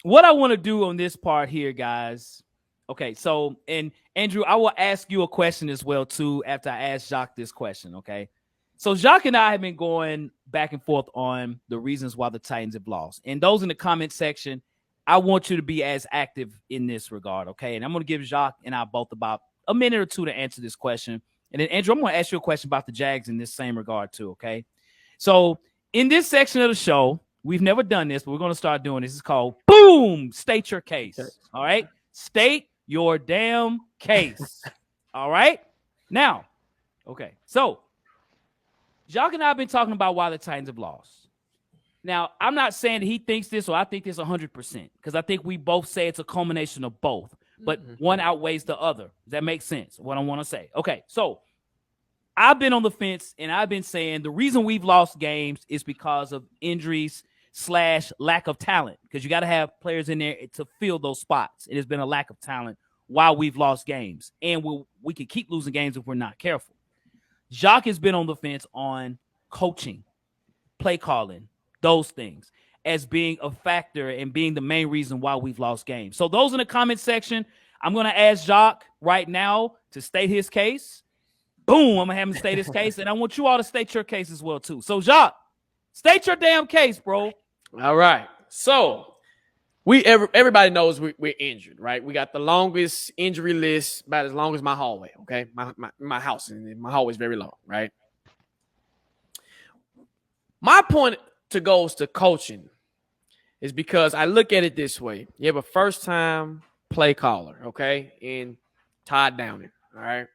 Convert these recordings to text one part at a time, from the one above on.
what I want to do on this part here, guys. Okay, so and Andrew, I will ask you a question as well too after I ask Jacques this question. Okay, so Jacques and I have been going back and forth on the reasons why the Titans have lost, and those in the comment section, I want you to be as active in this regard. Okay, and I'm going to give Jacques and I both about a minute or two to answer this question, and then Andrew, I'm going to ask you a question about the Jags in this same regard too. Okay, so in this section of the show, we've never done this, but we're going to start doing this. It's called Boom, State Your Case. All right? State your damn case. All right? Now, okay. So, Jacques and I have been talking about why the Titans have lost. Now, I'm not saying that he thinks this or I think this 100% because I think we both say it's a culmination of both, but one outweighs the other. Does that make sense? What I want to say. Okay, so I've been on the fence and I've been saying the reason we've lost games is because of injuries / lack of talent, because you got to have players in there to fill those spots. It has been a lack of talent while we've lost games, and we can keep losing games if we're not careful. Jacques has been on the fence on coaching, play calling, those things as being a factor and being the main reason why we've lost games. So those in the comment section, I'm going to ask Jacques right now to state his case. Boom, I'm going to have him state his case, and I want you all to state your case as well, too. So, Jacques, state your damn case, bro. All right. So, everybody knows we're injured, right? We got the longest injury list, about as long as my hallway, okay? My house, and my hallway is very long, right? My point goes to coaching is because I look at it this way. You have a first-time play caller, okay, in Todd Downing, all right?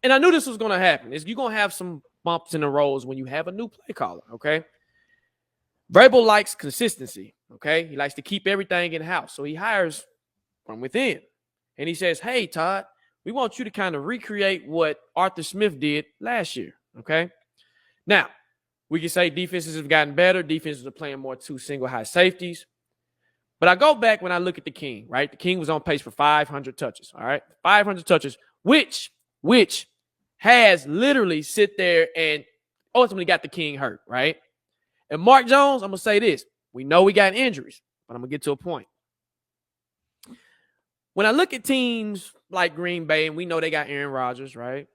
And I knew this was going to happen. You're going to have some bumps in the roads when you have a new play caller, okay? Vrabel likes consistency, okay? He likes to keep everything in-house, so he hires from within. And he says, hey, Todd, we want you to kind of recreate what Arthur Smith did last year, okay? Now, we can say defenses have gotten better. Defenses are playing more two single high safeties. But I go back when I look at the King, right? The King was on pace for 500 touches, all right? 500 touches, which has literally sit there and ultimately got the King hurt, right? And Mark Jones, I'm going to say this. We know we got injuries, but I'm going to get to a point. When I look at teams like Green Bay, and we know they got Aaron Rodgers, right?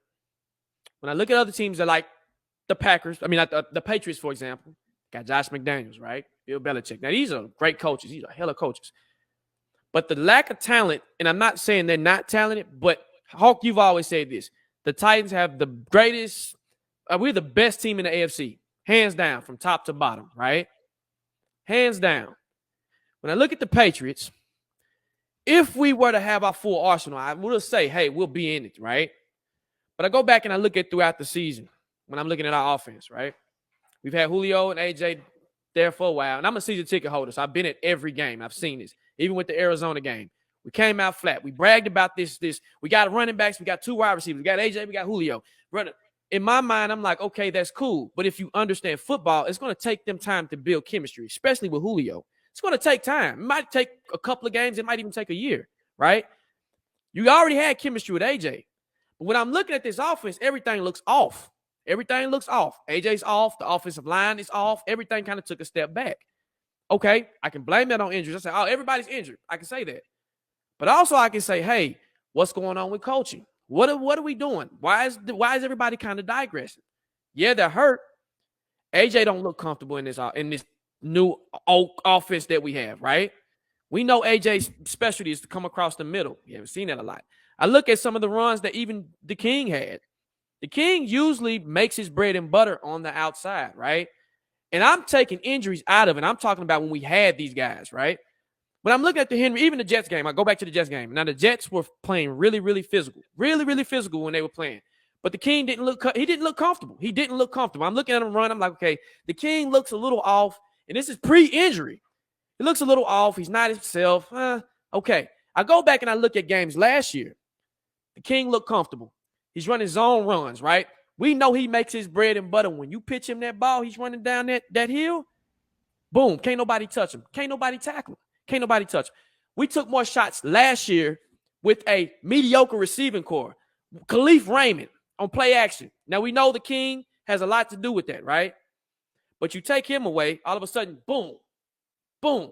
When I look at other teams that like the Packers, the Patriots, for example, got Josh McDaniels, right? Bill Belichick. Now, these are great coaches. These are hella coaches. But the lack of talent, and I'm not saying they're not talented, but Hawk, you've always said this. The Titans have the greatest, we're the best team in the AFC. Hands down, from top to bottom, right? Hands down. When I look at the Patriots, if we were to have our full arsenal, I would say, hey, we'll be in it, right? But I go back and I look at throughout the season when I'm looking at our offense, right? We've had Julio and AJ there for a while, and I'm a season ticket holder, so I've been at every game. I've seen this, even with the Arizona game. We came out flat. We bragged about this. We got running backs. We got 2 wide receivers. We got AJ. We got Julio. In my mind, I'm like, okay, that's cool. But if you understand football, it's going to take them time to build chemistry, especially with Julio. It's going to take time. It might take a couple of games. It might even take a year, right? You already had chemistry with AJ. But when I'm looking at this offense, everything looks off. Everything looks off. AJ's off. The offensive line is off. Everything kind of took a step back. Okay, I can blame that on injuries. I say, oh, everybody's injured. I can say that. But also I can say, hey, what's going on with coaching? What are we doing? Why is everybody kind of digressing? Yeah, they're hurt. AJ don't look comfortable in this new offense that we have, right? We know AJ's specialty is to come across the middle. You haven't seen that a lot. I look at some of the runs that even the King had. The King usually makes his bread and butter on the outside, right? And I'm taking injuries out of it. I'm talking about when we had these guys, right? When I'm looking at the Henry, even the Jets game, I go back to the Jets game. Now, the Jets were playing really, really physical. Really, really physical when they were playing. But the King didn't look comfortable. He didn't look comfortable. I'm looking at him run. I'm like, okay, the King looks a little off. And this is pre-injury. He looks a little off. He's not himself. Okay. I go back and I look at games last year. The King looked comfortable. He's running zone runs, right? We know he makes his bread and butter. When you pitch him that ball, he's running down that hill. Boom. Can't nobody touch him. Can't nobody tackle him. Can't nobody touch him. We took more shots last year with a mediocre receiving core. Khalif Raymond on play action. Now, we know the King has a lot to do with that, right? But you take him away, all of a sudden, boom, boom.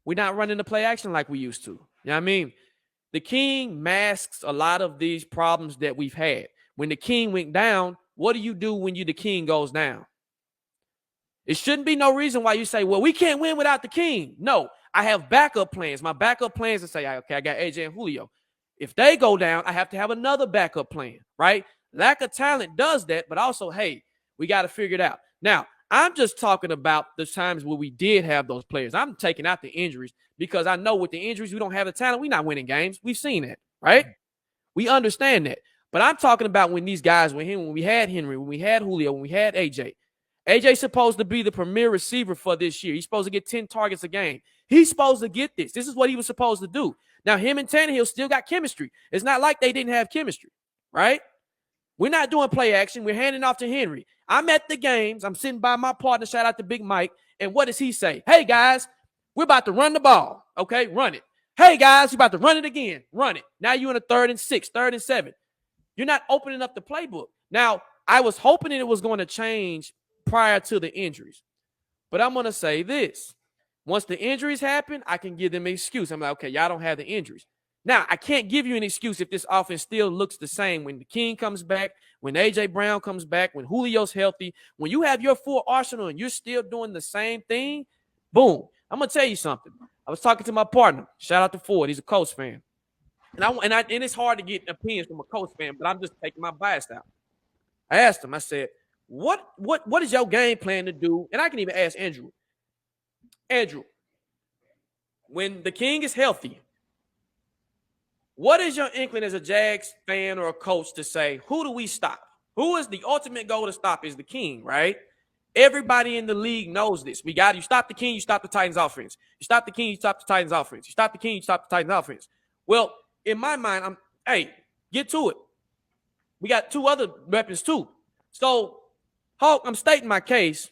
We're not running the play action like we used to. You know what I mean? The king masks a lot of these problems that we've had. When the king went down, what do you do when the king goes down? It shouldn't be no reason why you say, well, we can't win without the king. No, I have backup plans. My backup plans to say, okay, I got AJ and Julio. If they go down, I have to have another backup plan, right? Lack of talent does that, but also, hey, we got to figure it out. Now, I'm just talking about the times where we did have those players. I'm taking out the injuries because I know with the injuries, we don't have the talent. We're not winning games. We've seen that, right? We understand that. But I'm talking about when these guys were here, when we had Henry, when we had Julio, when we had AJ. AJ's supposed to be the premier receiver for this year. He's supposed to get 10 targets a game. He's supposed to get this. This is what he was supposed to do. Now, him and Tannehill still got chemistry. It's not like they didn't have chemistry, right? We're not doing play action. We're handing off to Henry. I'm at the games. I'm sitting by my partner. Shout out to Big Mike. And what does he say? Hey, guys, we're about to run the ball. Okay, run it. Hey, guys, we're about to run it again. Run it. Now you're in a 3rd and 6, 3rd and 7. You're not opening up the playbook. Now, I was hoping it was going to change prior to the injuries. But I'm going to say this. Once the injuries happen, I can give them an excuse. I'm like, okay, y'all don't have the injuries. Now, I can't give you an excuse if this offense still looks the same when the King comes back, when A.J. Brown comes back, when Julio's healthy. When you have your full arsenal and you're still doing the same thing, boom. I'm going to tell you something. I was talking to my partner. Shout out to Ford. He's a Colts fan. And it's hard to get opinions from a Colts fan, but I'm just taking my bias out. I asked him, I said, what is your game plan to do? And I can even ask Andrew. Andrew, when the King is healthy, what is your inkling as a Jags fan or a coach to say, who do we stop? Who is the ultimate goal to stop is the King, right? Everybody in the league knows this. You stop the King, you stop the Titans offense. You stop the King, you stop the Titans offense. You stop the King, you stop the Titans offense. Well, in my mind, get to it. We got 2 other weapons too. So, Hawk, I'm stating my case.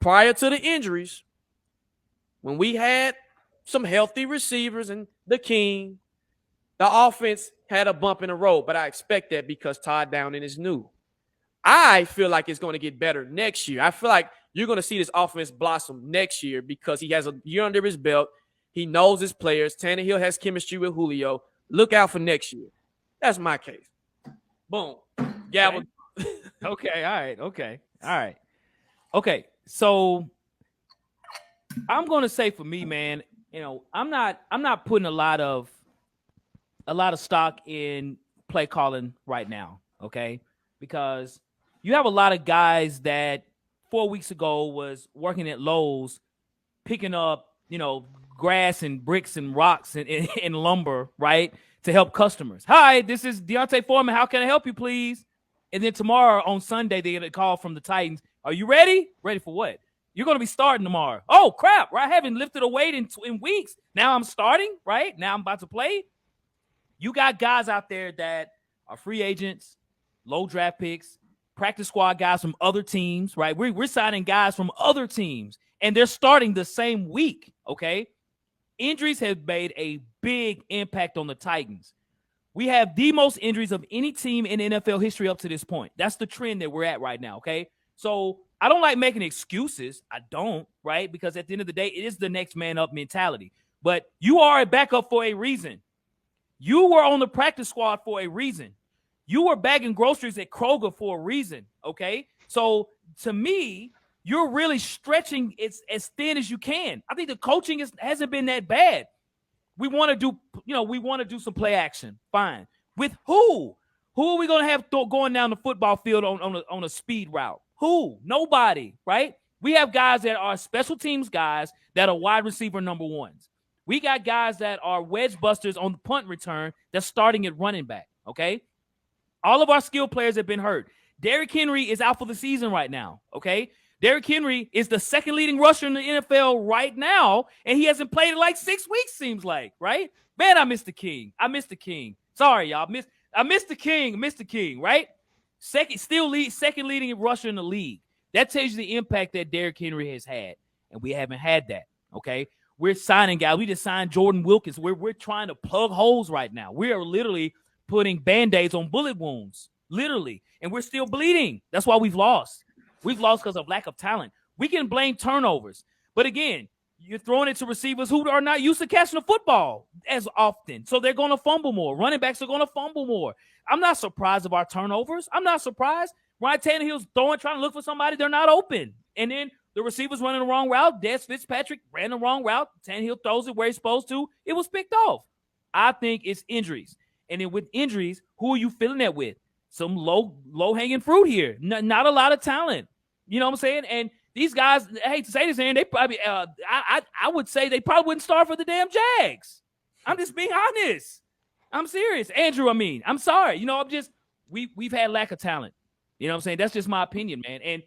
Prior to the injuries, when we had some healthy receivers and the King, the offense had a bump in the road, but I expect that because Todd Downing is new. I feel like it's going to get better next year. I feel like you're going to see this offense blossom next year because he has a year under his belt. He knows his players. Tannehill has chemistry with Julio. Look out for next year. That's my case. Boom. Gavel. Okay. All right. Okay. So I'm going to say for me, man, I'm not putting a lot of stock in play calling right now. Okay. Because you have a lot of guys that 4 weeks ago was working at Lowe's, picking up, grass and bricks and rocks and lumber, right, to help customers. Hi, this is Deontay Foreman. How can I help you, please? And then tomorrow on Sunday, they get a call from the Titans. Are you ready? Ready for what? You're going to be starting tomorrow. Oh, crap. Right? I haven't lifted a weight in weeks. Now I'm starting, right? Now I'm about to play. You got guys out there that are free agents, low draft picks, practice squad guys from other teams, right? We're signing guys from other teams, and they're starting the same week, okay? Injuries have made a big impact on the Titans. We have the most injuries of any team in NFL history up to this point. That's the trend that we're at right now, okay? So I don't like making excuses. I don't, right? Because at the end of the day, it is the next man up mentality. But you are a backup for a reason. You were on the practice squad for a reason. You were bagging groceries at Kroger for a reason, okay? So to me, you're really stretching it as thin as you can. I think the coaching hasn't been that bad. We want to do some play action. Fine. With who? Who are we going to have going down the football field on a speed route? Who? Nobody, right? We have guys that are special teams guys that are wide receiver number ones. We got guys that are wedge busters on the punt return that's starting at running back, okay? All of our skill players have been hurt. Derrick Henry is out for the season right now, okay? Derrick Henry is the second leading rusher in the NFL right now, and he hasn't played in like 6 weeks, seems like, right? Man, I miss the King. Sorry, y'all. I missed the King, right? Second leading rusher in the league. That tells you the impact that Derrick Henry has had, and we haven't had that, okay? We're signing guys. We just signed Jordan Wilkins. We're trying to plug holes right now. We are literally putting Band-Aids on bullet wounds, literally, and we're still bleeding. That's why we've lost. We've lost because of lack of talent. We can blame turnovers. But again, you're throwing it to receivers who are not used to catching the football as often. So they're going to fumble more. Running backs are going to fumble more. I'm not surprised of our turnovers. I'm not surprised. Ryan Tannehill's trying to look for somebody. They're not open. And then the receivers running the wrong route. Des Fitzpatrick ran the wrong route. Tannehill throws it where he's supposed to. It was picked off. I think it's injuries. And then with injuries, who are you filling that with? Some low-hanging fruit here. Not a lot of talent. You know what I'm saying? And these guys, I hate to say this, and they probably, I would say they probably wouldn't start for the damn Jags. I'm just being honest. I'm serious. Andrew, I'm sorry. We've had lack of talent. You know what I'm saying? That's just my opinion, man. And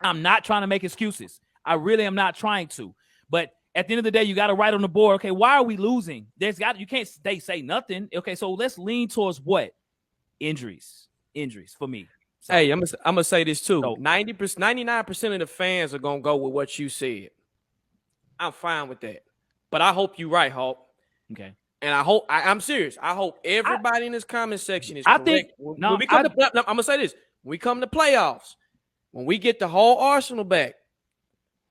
I'm not trying to make excuses. I really am not trying to. But at the end of the day, you got to write on the board, okay, why are we losing? You can't say nothing. Okay, so let's lean towards what? Injuries for me. So, hey, I'm gonna say this too. 90%, 99% of the fans are gonna go with what you said. I'm fine with that. But I hope you're right, Hawk. Okay. And I hope I'm serious. I hope everybody in this comment section is correct. I'm gonna say this. When we come to playoffs, when we get the whole arsenal back,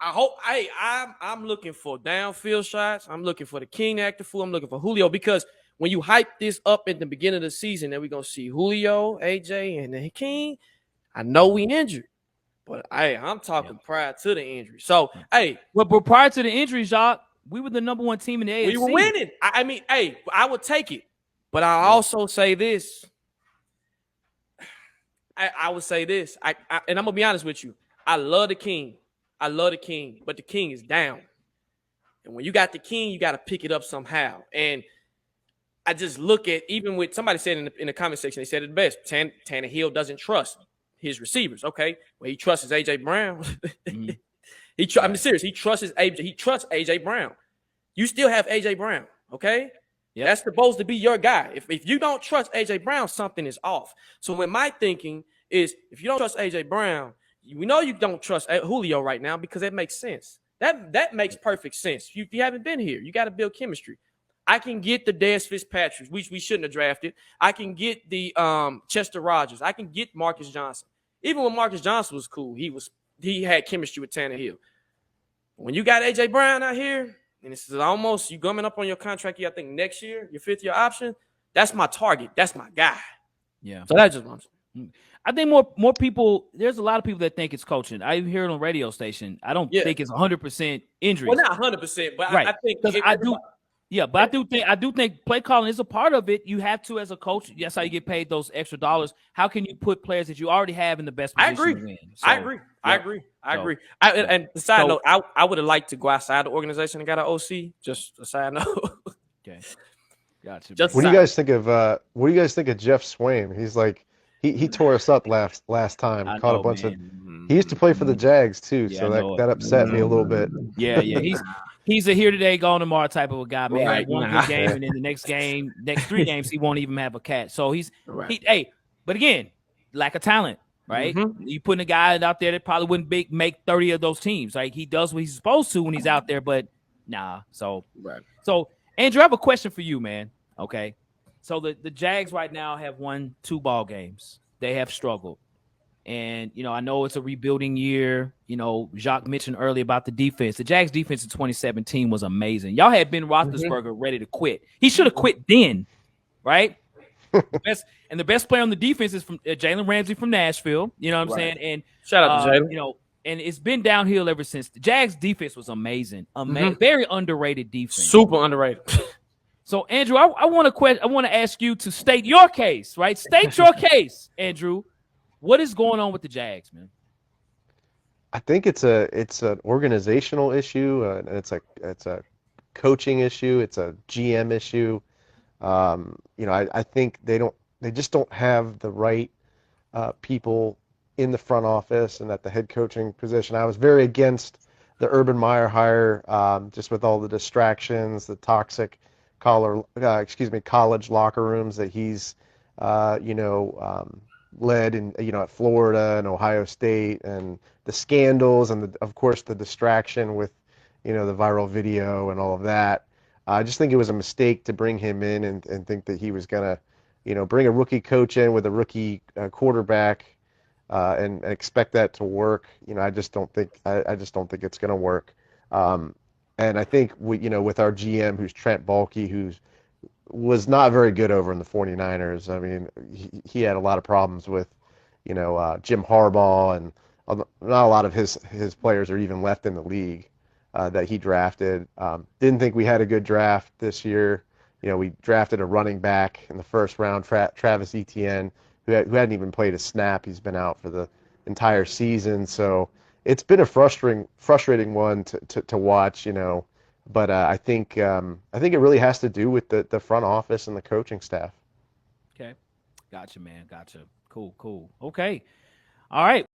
I hope I'm looking for downfield shots. I'm looking for the King active fool. I'm looking for Julio, because when you hype this up at the beginning of the season, that we're gonna see Julio, AJ, and the King, I know we injured, but I'm talking prior to the injury. So but prior to the injury, Jacques, we were the number one team in the AFC. We were winning. I would take it, but I also say this. I would say this, and I'm gonna be honest with you. I love the King, but the King is down, and when you got the King, you got to pick it up somehow. And I just look at, even with somebody said in the comment section, they said it best. Tannehill doesn't trust his receivers. Okay, well, he trusts his AJ Brown. Mm-hmm. I'm serious. He trusts AJ Brown. You still have AJ Brown. Okay. Yep. That's supposed to be your guy. If you don't trust AJ Brown, something is off. So when my thinking is, if you don't trust AJ Brown, we know you don't trust Julio right now, because that makes sense. That makes perfect sense. You haven't been here. You got to build chemistry. I can get the Des Fitzpatrick, which we shouldn't have drafted. I can get the Chester Rogers. I can get Marcus Johnson. Even when Marcus Johnson was cool, he had chemistry with Tannehill. When you got AJ Brown out here, and this is almost, you coming up on your contract, I think next year, your 5th-year option, that's my target. That's my guy. Yeah. So that's just what I'm saying. I think more people, there's a lot of people that think it's coaching. I even hear it on radio station. I don't think it's 100% injury. Well, not 100%, but right. I think I do think play calling is a part of it. You have to, as a coach. That's how you get paid those extra dollars. How can you put players that you already have in the best position to win? So, I agree. And the side note, I would have liked to go outside the organization and got an OC. Just a side note. Okay, gotcha. What do you guys think of Jeff Swaim? He's like, he tore us up last time. Caught a bunch of. He used to play for the Jags too, so that upset me a little bit. Yeah. He's a here today, gone tomorrow type of a guy, man. Right. One good game, and then the next 3 games, he won't even have a catch. So but again, lack of talent, right? Mm-hmm. You putting a guy out there that probably wouldn't make 30 of those teams. Like, he does what he's supposed to when he's out there, but nah. So Andrew, I have a question for you, man. Okay. So the Jags right now have won 2 ball games. They have struggled. And, I know it's a rebuilding year. Jacques mentioned earlier about the defense. The Jags defense in 2017 was amazing. Y'all had Ben Roethlisberger ready to quit. He should have quit then, right? the best player on the defense is from Jalen Ramsey from Nashville. You know what I'm saying? And shout out to Jalen. And it's been downhill ever since. The Jags defense was amazing. Very underrated defense. Super underrated. So, Andrew, I want to ask you to state your case, right? State your case, Andrew. What is going on with the Jags, man? I think it's an organizational issue, and it's a coaching issue. It's a GM issue. I think they just don't have the right people in the front office and at the head coaching position. I was very against the Urban Meyer hire, just with all the distractions, the toxic college locker rooms that he's led in at Florida and Ohio State, and the scandals, and of course the distraction with the viral video and all of that. I just think it was a mistake to bring him in and think that he was gonna bring a rookie coach in with a rookie quarterback and expect that to work. I just don't think it's gonna work. And And I think with our GM, who's Trent Baalke, was not very good over in the 49ers. I mean, he had a lot of problems with, Jim Harbaugh, and not a lot of his players are even left in the league that he drafted. Didn't think we had a good draft this year. We drafted a running back in the first round, Travis Etienne, who hadn't even played a snap. He's been out for the entire season. So it's been a frustrating one to watch, But I think it really has to do with the front office and the coaching staff. Okay. Gotcha, man. Gotcha. Cool. Okay. All right.